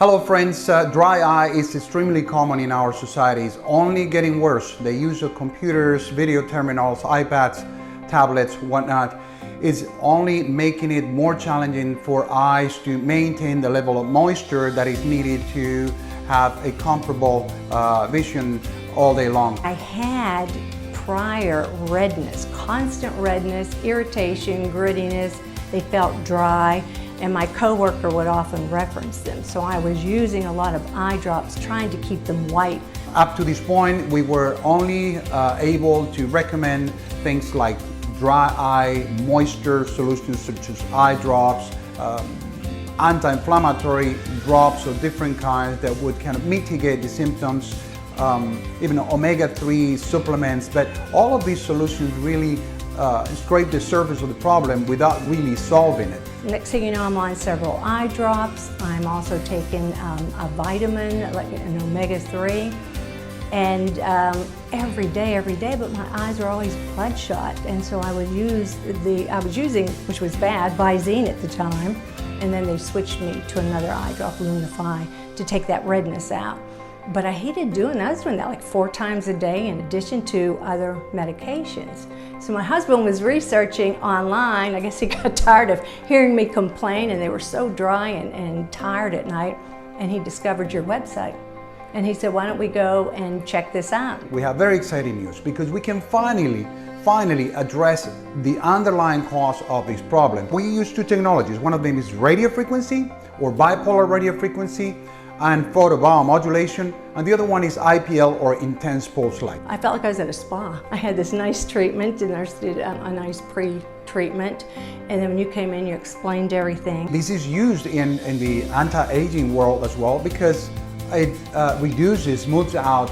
Hello friends, dry eye is extremely common in our society. It's only getting worse. The use of computers, video terminals, iPads, tablets, whatnot is only making it more challenging for eyes to maintain the level of moisture that is needed to have a comparable vision all day long. I had prior redness, constant redness, irritation, grittiness. They felt dry. And my coworker would often reference them. So I was using a lot of eye drops, trying to keep them white. Up to this point, we were only able to recommend things like dry eye moisture solutions such as eye drops, anti-inflammatory drops of different kinds that would kind of mitigate the symptoms, even omega-3 supplements. But all of these solutions really scrape the surface of the problem without really solving it. Next thing you know, I'm on several eye drops. I'm also taking a vitamin, like an omega-3, and every day, but my eyes are always bloodshot. And so I was using, which was bad, Visine at the time, and then they switched me to another eye drop, Lumify, to take that redness out. But I hated doing that. I was doing that like 4 times a day in addition to other medications. So my husband was researching online. I guess he got tired of hearing me complain, and they were so dry and tired at night, and he discovered your website. And he said, why don't we go and check this out? We have very exciting news because we can finally address the underlying cause of this problem. We use 2 technologies. One of them is radio frequency or bipolar radio frequency and photobiomodulation, and the other one is IPL or intense pulse light. I felt like I was at a spa. I had this nice treatment, the nurse did a nice pre-treatment, and then when you came in, you explained everything. This is used in the anti-aging world as well because it reduces, smooths out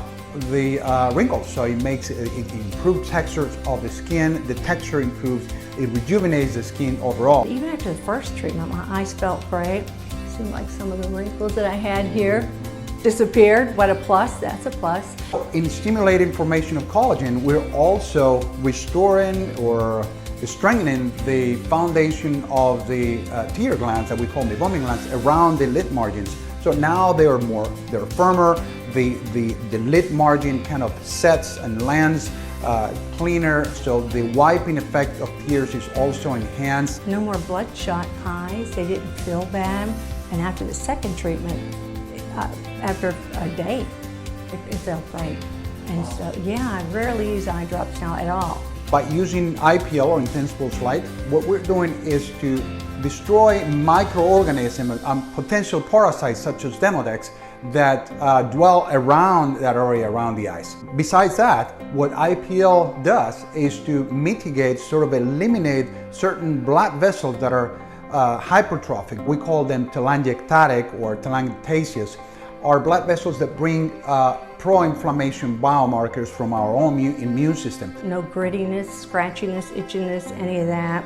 the wrinkles, so it improves textures of the skin, the texture improves, it rejuvenates the skin overall. Even after the first treatment, my eyes felt great. Seemed like some of the wrinkles that I had here disappeared. What a plus, that's a plus. In stimulating formation of collagen, we're also restoring or strengthening the foundation of the tear glands that we call meibomian glands around the lid margins. So now they're firmer, the lid margin kind of sets and lands cleaner, so the wiping effect of tears is also enhanced. No more bloodshot eyes, they didn't feel bad. And after the second treatment, after a day, it felt great. And so, yeah, I rarely use eye drops now at all. By using IPL or intense pulse light, what we're doing is to destroy microorganisms and potential parasites such as Demodex that dwell around that area around the eyes. Besides that, what IPL does is to mitigate, sort of eliminate certain blood vessels that are hypertrophic. We call them telangiectatic or telangiectasias, are blood vessels that bring pro-inflammation biomarkers from our own immune system. No grittiness, scratchiness, itchiness, any of that.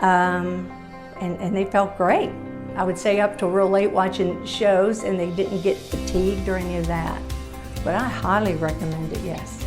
And they felt great. I would stay up till real late watching shows, and they didn't get fatigued or any of that. But I highly recommend it, yes.